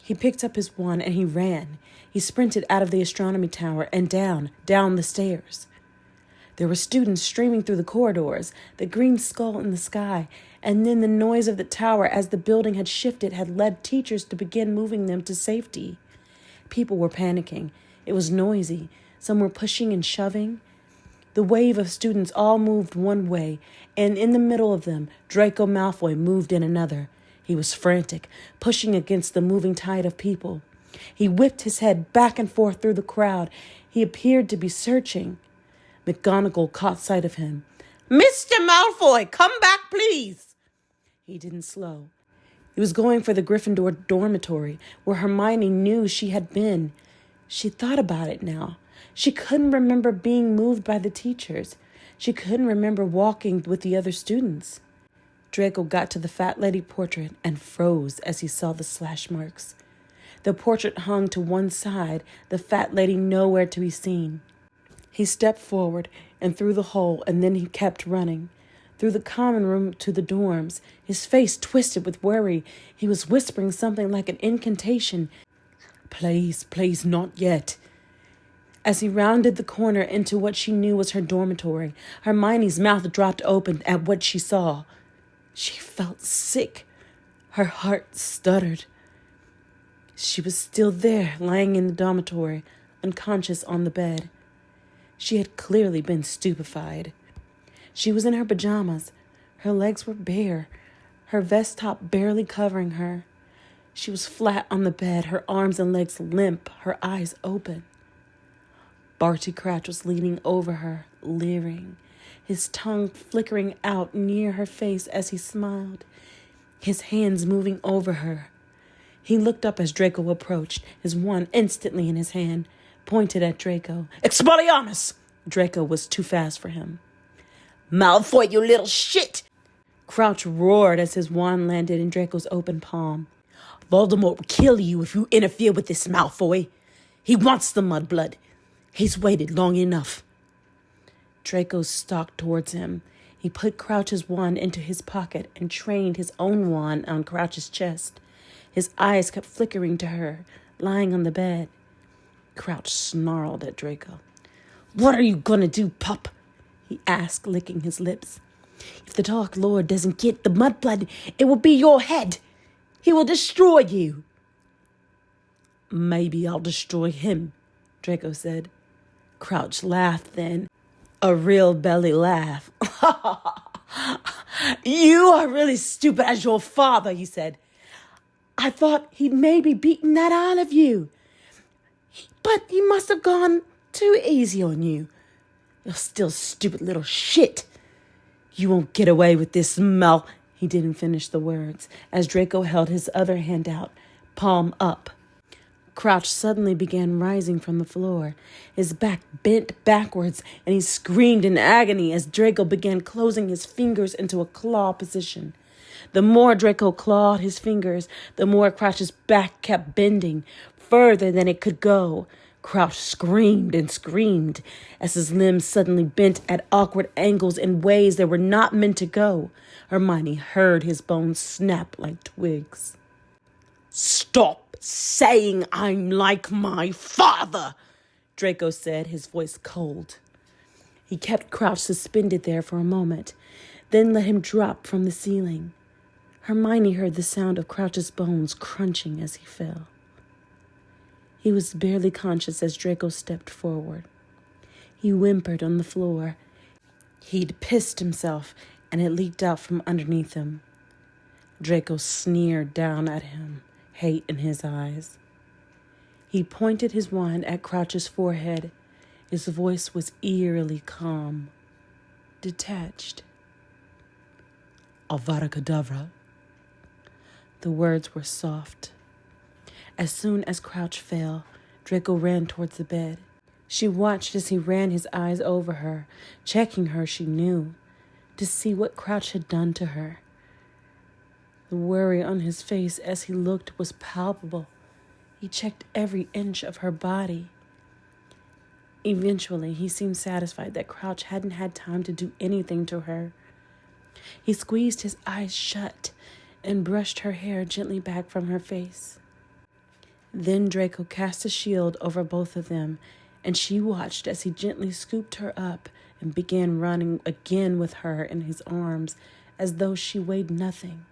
He picked up his wand and he ran. He sprinted out of the astronomy tower and down the stairs. There were students streaming through the corridors, the green skull in the sky, and then the noise of the tower as the building had shifted had led teachers to begin moving them to safety. People were panicking. It was noisy. Some were pushing and shoving. The wave of students all moved one way, and in the middle of them, Draco Malfoy moved in another. He was frantic, pushing against the moving tide of people. He whipped his head back and forth through the crowd. He appeared to be searching. McGonagall caught sight of him. Mr. Malfoy, come back, please. He didn't slow. He was going for the Gryffindor dormitory, where Hermione knew she had been. She thought about it now. She couldn't remember being moved by the teachers. She couldn't remember walking with the other students. Draco got to the fat lady portrait and froze as he saw the slash marks. The portrait hung to one side, the fat lady nowhere to be seen. He stepped forward and through the hole, and then he kept running. Through the common room to the dorms, his face twisted with worry. He was whispering something like an incantation. Please, please, not yet. As he rounded the corner into what she knew was her dormitory, Hermione's mouth dropped open at what she saw. She felt sick. Her heart stuttered. She was still there, lying in the dormitory, unconscious on the bed. She had clearly been stupefied. She was in her pajamas. Her legs were bare, her vest top barely covering her. She was flat on the bed, her arms and legs limp, her eyes open. Barty Crouch was leaning over her, leering, his tongue flickering out near her face as he smiled. his hands moving over her. He looked up as Draco approached, his wand instantly in his hand, pointed at Draco. Expelliarmus! Draco was too fast for him. Malfoy, you little shit! Crouch roared as his wand landed in Draco's open palm. Voldemort will kill you if you interfere with this, Malfoy. He wants the mudblood. He's waited long enough. Draco stalked towards him. He put Crouch's wand into his pocket and trained his own wand on Crouch's chest. His eyes kept flickering to her, lying on the bed. Crouch snarled at Draco. What are you gonna do, pup? He asked, licking his lips. If the Dark Lord doesn't get the mudblood, it will be your head. He will destroy you. Maybe I'll destroy him, Draco said. Crouch laughed then, a real belly laugh. You are really stupid as your father, he said. I thought he'd maybe beaten that out of you. But he must have gone too easy on you. You're still stupid little shit. You won't get away with this, Mal. He didn't finish the words, as Draco held his other hand out, palm up. Crouch suddenly began rising from the floor. His back bent backwards, and he screamed in agony as Draco began closing his fingers into a claw position. The more Draco clawed his fingers, the more Crouch's back kept bending, further than it could go. Crouch screamed and screamed as his limbs suddenly bent at awkward angles in ways they were not meant to go. Hermione heard his bones snap like twigs. Stop saying I'm like my father, Draco said, his voice cold. He kept Crouch suspended there for a moment, then let him drop from the ceiling. Hermione heard the sound of Crouch's bones crunching as he fell. He was barely conscious as Draco stepped forward. He whimpered on the floor. He'd pissed himself, and it leaked out from underneath him. Draco sneered down at him, hate in his eyes. He pointed his wand at Crouch's forehead. His voice was eerily calm, detached. Avada Kedavra. The words were soft. As soon as Crouch fell, Draco ran towards the bed. She watched as he ran his eyes over her, checking her, she knew, to see what Crouch had done to her. The worry on his face as he looked was palpable. He checked every inch of her body. Eventually, he seemed satisfied that Crouch hadn't had time to do anything to her. He squeezed his eyes shut and brushed her hair gently back from her face. Then Draco cast a shield over both of them, and she watched as he gently scooped her up and began running again with her in his arms as though she weighed nothing.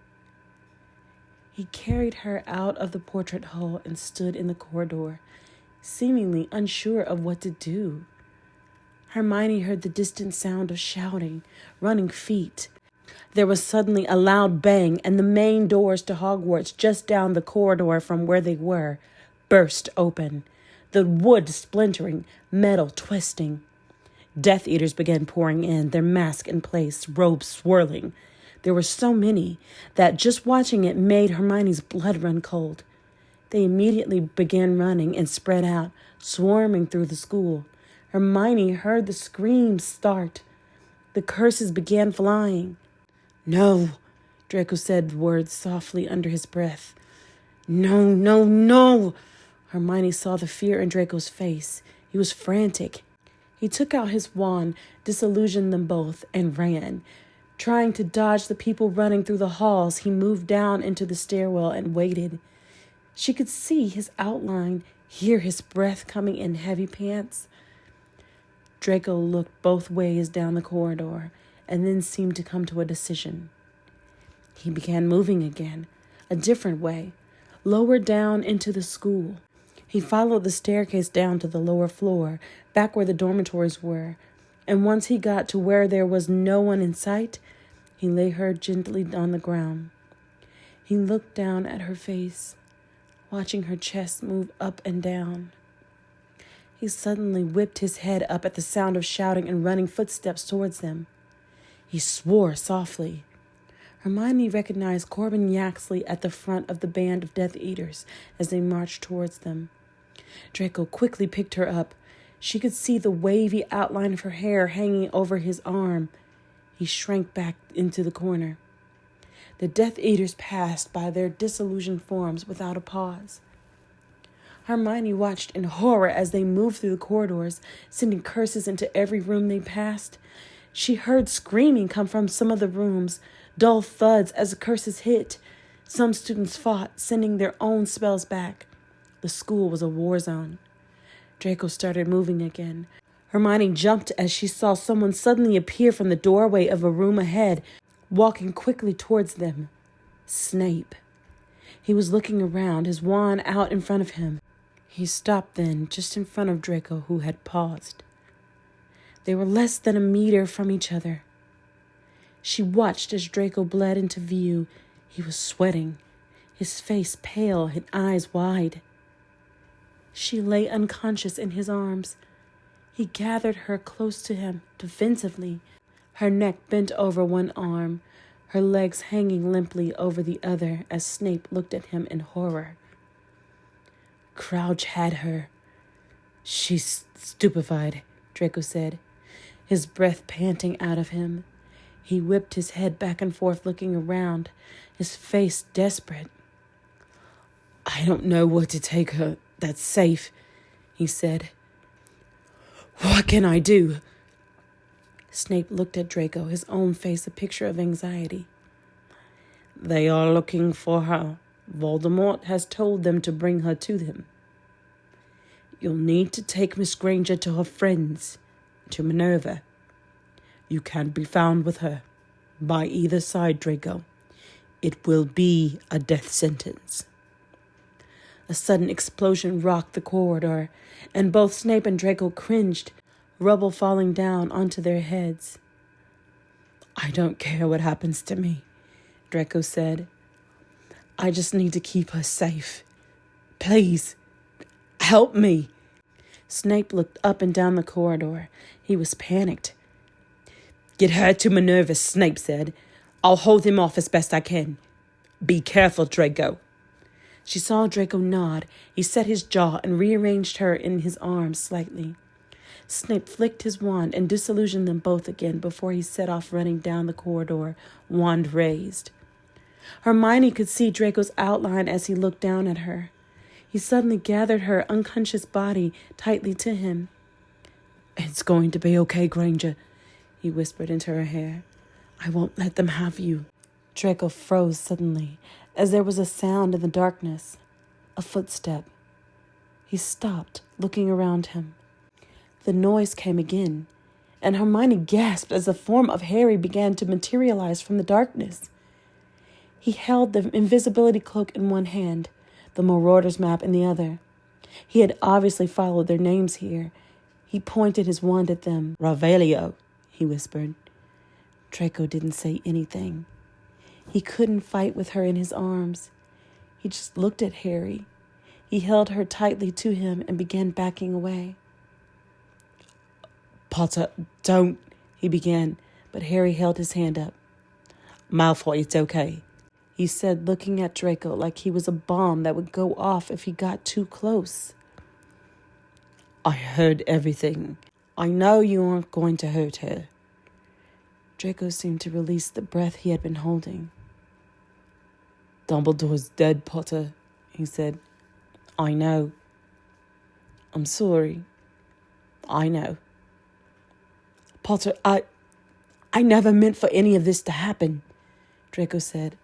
He carried her out of the portrait hall and stood in the corridor, seemingly unsure of what to do. Hermione heard the distant sound of shouting, running feet. There was suddenly a loud bang, and the main doors to Hogwarts just down the corridor from where they were burst open, the wood splintering, metal twisting. Death Eaters began pouring in, their masks in place, robes swirling. There were so many that just watching it made Hermione's blood run cold. They immediately began running and spread out, swarming through the school. Hermione heard the screams start. The curses began flying. No, Draco said the words softly under his breath. No, no, no. Hermione saw the fear in Draco's face. He was frantic. He took out his wand, disillusioned them both, and ran. Trying to dodge the people running through the halls, he moved down into the stairwell and waited. She could see his outline, hear his breath coming in heavy pants. Draco looked both ways down the corridor and then seemed to come to a decision. He began moving again, a different way, lower down into the school. He followed the staircase down to the lower floor, back where the dormitories were, and once he got to where there was no one in sight, he lay her gently on the ground. He looked down at her face, watching her chest move up and down. He suddenly whipped his head up at the sound of shouting and running footsteps towards them. He swore softly. Hermione recognized Corbin Yaxley at the front of the band of Death Eaters as they marched towards them. Draco quickly picked her up. She could see the wavy outline of her hair hanging over his arm. He shrank back into the corner. The Death Eaters passed by their disillusioned forms without a pause. Hermione watched in horror as they moved through the corridors, sending curses into every room they passed. She heard screaming come from some of the rooms, dull thuds as the curses hit. Some students fought, sending their own spells back. The school was a war zone. Draco started moving again. Hermione jumped as she saw someone suddenly appear from the doorway of a room ahead, walking quickly towards them. Snape. He was looking around, his wand out in front of him. He stopped then, just in front of Draco, who had paused. They were less than a meter from each other. She watched as Draco bled into view. He was sweating, his face pale and eyes wide. She lay unconscious in his arms. He gathered her close to him, defensively, her neck bent over one arm, her legs hanging limply over the other as Snape looked at him in horror. Crouch had her. She's stupefied, Draco said, his breath panting out of him. He whipped his head back and forth, looking around, his face desperate. I don't know where to take her that's safe, he said. What can I do? Snape looked at Draco, his own face a picture of anxiety. They are looking for her. Voldemort has told them to bring her to them. You'll need to take Miss Granger to her friends, to Minerva. You can't be found with her. By either side, Draco. It will be a death sentence. A sudden explosion rocked the corridor, and both Snape and Draco cringed, rubble falling down onto their heads. I don't care what happens to me, Draco said. I just need to keep her safe. Please, help me. Snape looked up and down the corridor. He was panicked. Get her to Minerva, Snape said. I'll hold him off as best I can. Be careful, Draco. She saw Draco nod. He set his jaw and rearranged her in his arms slightly. Snape flicked his wand and disillusioned them both again before he set off running down the corridor, wand raised. Hermione could see Draco's outline as he looked down at her. He suddenly gathered her unconscious body tightly to him. It's going to be okay, Granger, he whispered into her hair. I won't let them have you. Draco froze suddenly as there was a sound in the darkness, a footstep. He stopped, looking around him. The noise came again, and Hermione gasped as the form of Harry began to materialize from the darkness. He held the invisibility cloak in one hand, the Marauders map in the other. He had obviously followed their names here. He pointed his wand at them. Revelio, he whispered. Draco didn't say anything. He couldn't fight with her in his arms. He just looked at Harry. He held her tightly to him and began backing away. Potter, don't, he began, but Harry held his hand up. Malfoy, it's okay, he said, looking at Draco like he was a bomb that would go off if he got too close. I heard everything. I know you aren't going to hurt her. Draco seemed to release the breath he had been holding. Dumbledore's dead, Potter, he said. I know. I'm sorry. I know. Potter, I never meant for any of this to happen, Draco said.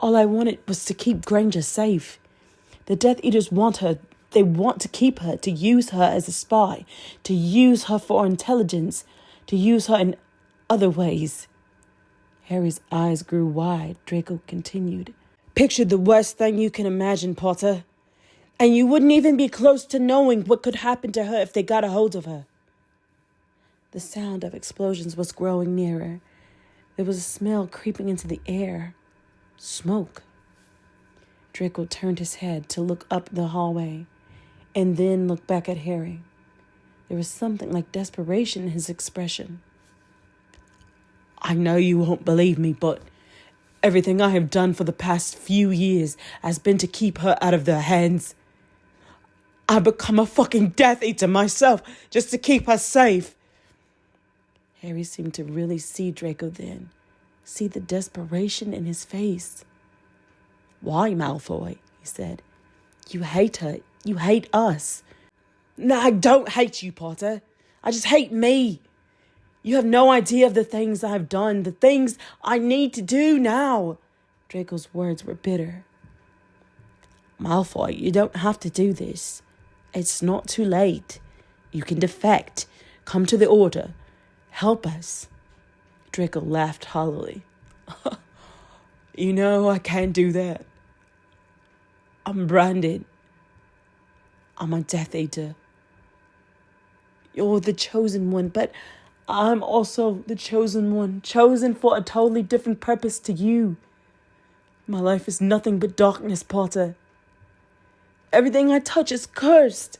All I wanted was to keep Granger safe. The Death Eaters want her. They want to keep her, to use her as a spy, to use her for intelligence, to use her in other ways. Harry's eyes grew wide. Draco continued. Picture the worst thing you can imagine, Potter. And you wouldn't even be close to knowing what could happen to her if they got a hold of her. The sound of explosions was growing nearer. There was a smell creeping into the air. Smoke. Draco turned his head to look up the hallway and then looked back at Harry. There was something like desperation in his expression. I know you won't believe me, but Everything I have done for the past few years has been to keep her out of their hands. I've become a fucking Death Eater myself just to keep her safe. Harry seemed to really see Draco then, see the desperation in his face. Why, Malfoy? He said. You hate her. You hate us. No, I don't hate you, Potter. I just hate me. You have no idea of the things I've done, the things I need to do now. Draco's words were bitter. Malfoy, you don't have to do this. It's not too late. You can defect. Come to the Order. Help us. Draco laughed hollowly. You know, I can't do that. I'm branded. I'm a Death Eater. You're the chosen one, but I'm also the chosen one, chosen for a totally different purpose to you. My life is nothing but darkness, Potter. Everything I touch is cursed.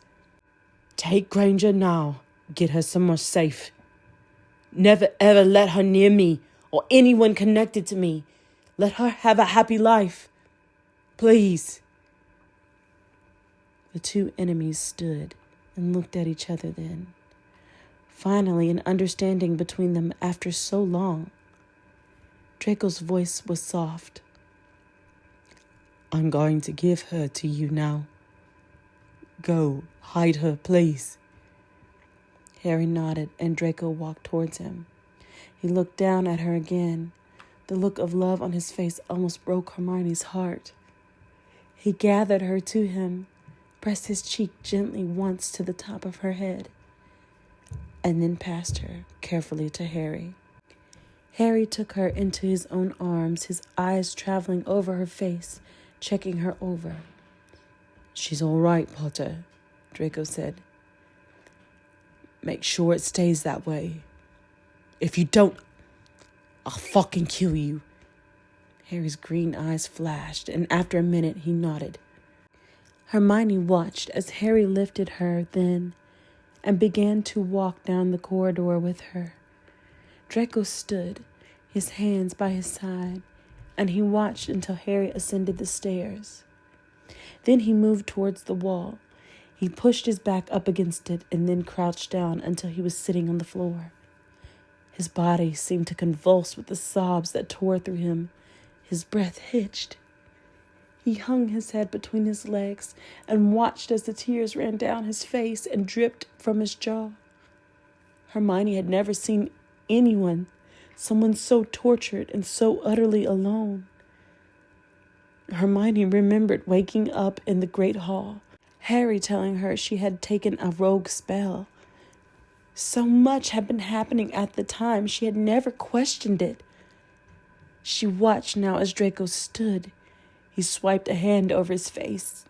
Take Granger now. Get her somewhere safe. Never ever let her near me or anyone connected to me. Let her have a happy life. Please. The two enemies stood and looked at each other then. Finally, an understanding between them after so long. Draco's voice was soft. I'm going to give her to you now. Go, hide her, please. Harry nodded and Draco walked towards him. He looked down at her again. The look of love on his face almost broke Hermione's heart. He gathered her to him, pressed his cheek gently once to the top of her head, and then passed her carefully to Harry. Harry took her into his own arms, his eyes traveling over her face, checking her over. She's all right, Potter, Draco said. Make sure it stays that way. If you don't, I'll fucking kill you. Harry's green eyes flashed, and after a minute he nodded. Hermione watched as Harry lifted her then and began to walk down the corridor with her. Draco stood, his hands by his side, and he watched until Harry ascended the stairs. Then he moved towards the wall. He pushed his back up against it and then crouched down until he was sitting on the floor. His body seemed to convulse with the sobs that tore through him. His breath hitched. He hung his head between his legs and watched as the tears ran down his face and dripped from his jaw. Hermione had never seen someone so tortured and so utterly alone. Hermione remembered waking up in the Great Hall, Harry telling her she had taken a rogue spell. So much had been happening at the time, she had never questioned it. She watched now as Draco stood. He swiped a hand over his face,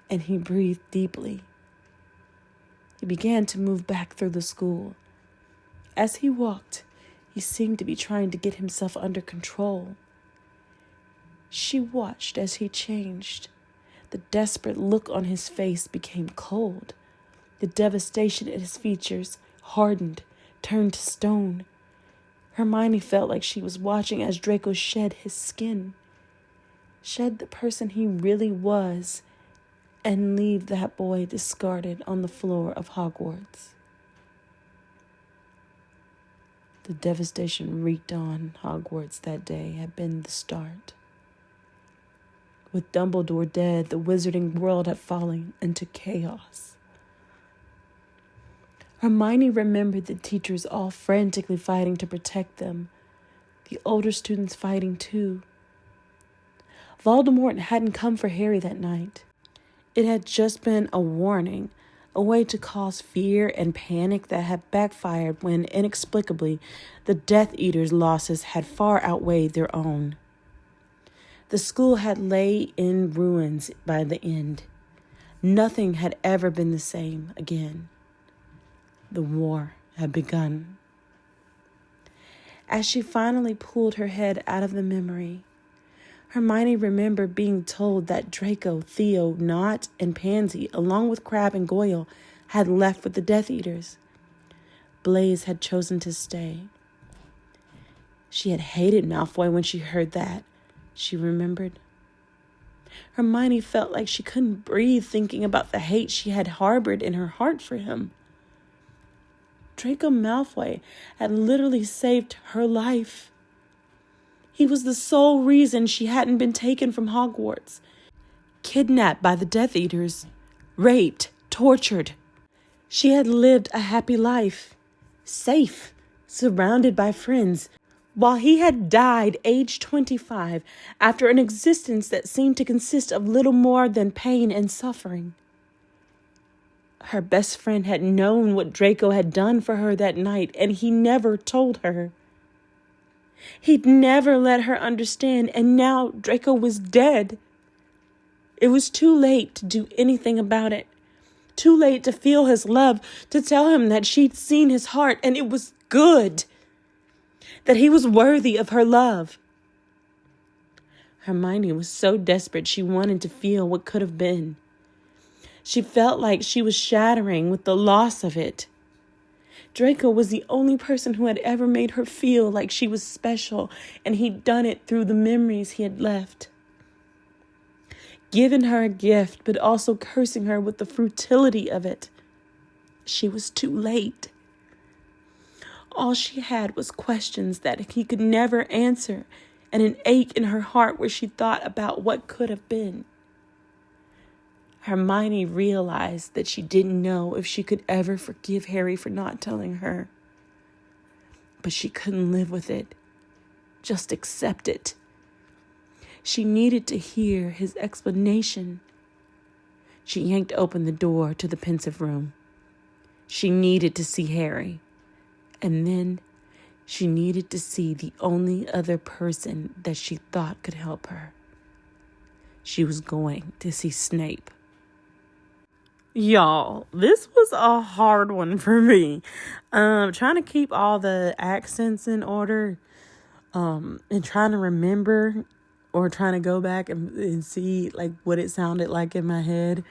and he breathed deeply. He began to move back through the school. As he walked, he seemed to be trying to get himself under control. She watched as he changed. The desperate look on his face became cold. The devastation in his features hardened, turned to stone. Hermione felt like she was watching as Draco shed his skin, shed the person he really was, and leave that boy discarded on the floor of Hogwarts. The devastation wreaked on Hogwarts that day had been the start. With Dumbledore dead, the wizarding world had fallen into chaos. Hermione remembered the teachers all frantically fighting to protect them, the older students fighting too. Voldemort hadn't come for Harry that night. It had just been a warning, a way to cause fear and panic that had backfired when, inexplicably, the Death Eaters' losses had far outweighed their own. The school had lay in ruins by the end. Nothing had ever been the same again. The war had begun. As she finally pulled her head out of the memory, Hermione remembered being told that Draco, Theo, Nott, and Pansy, along with Crabbe and Goyle, had left with the Death Eaters. Blaise had chosen to stay. She had hated Malfoy when she heard that, she remembered. Hermione felt like she couldn't breathe thinking about the hate she had harbored in her heart for him. Draco Malfoy had literally saved her life. He was the sole reason she hadn't been taken from Hogwarts, kidnapped by the Death Eaters, raped, tortured. She had lived a happy life, safe, surrounded by friends, while he had died aged 25 after an existence that seemed to consist of little more than pain and suffering. Her best friend had known what Draco had done for her that night, and he never told her. He'd never let her understand, and now Draco was dead. It was too late to do anything about it. Too late to feel his love, to tell him that she'd seen his heart, and it was good. That he was worthy of her love. Hermione was so desperate she wanted to feel what could have been. She felt like she was shattering with the loss of it. Draco was the only person who had ever made her feel like she was special, and he'd done it through the memories he had left. Given her a gift, but also cursing her with the futility of it. She was too late. All she had was questions that he could never answer, and an ache in her heart where she thought about what could have been. Hermione realized that she didn't know if she could ever forgive Harry for not telling her. But she couldn't live with it. Just accept it. She needed to hear his explanation. She yanked open the door to the pensive room. She needed to see Harry. And then she needed to see the only other person that she thought could help her. She was going to see Snape. Y'all, this was a hard one for me. Trying to keep all the accents in order, and trying to remember or trying to go back and see like what it sounded like in my head.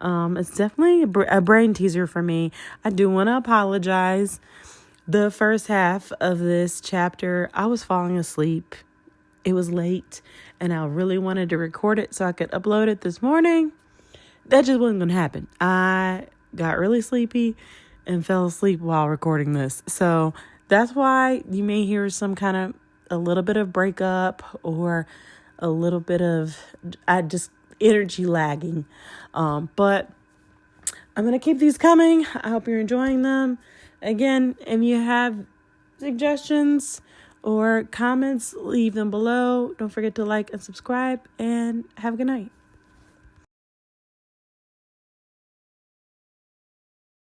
It's definitely a brain teaser for me. I do want to apologize. The first half of this chapter, I was falling asleep. It was late and I really wanted to record it so I could upload it this morning. That just wasn't going to happen. I got really sleepy and fell asleep while recording this. So that's why you may hear some kind of a little bit of breakup or a little bit of energy lagging. But I'm going to keep these coming. I hope you're enjoying them. Again, if you have suggestions or comments, leave them below. Don't forget to like and subscribe, and have a good night.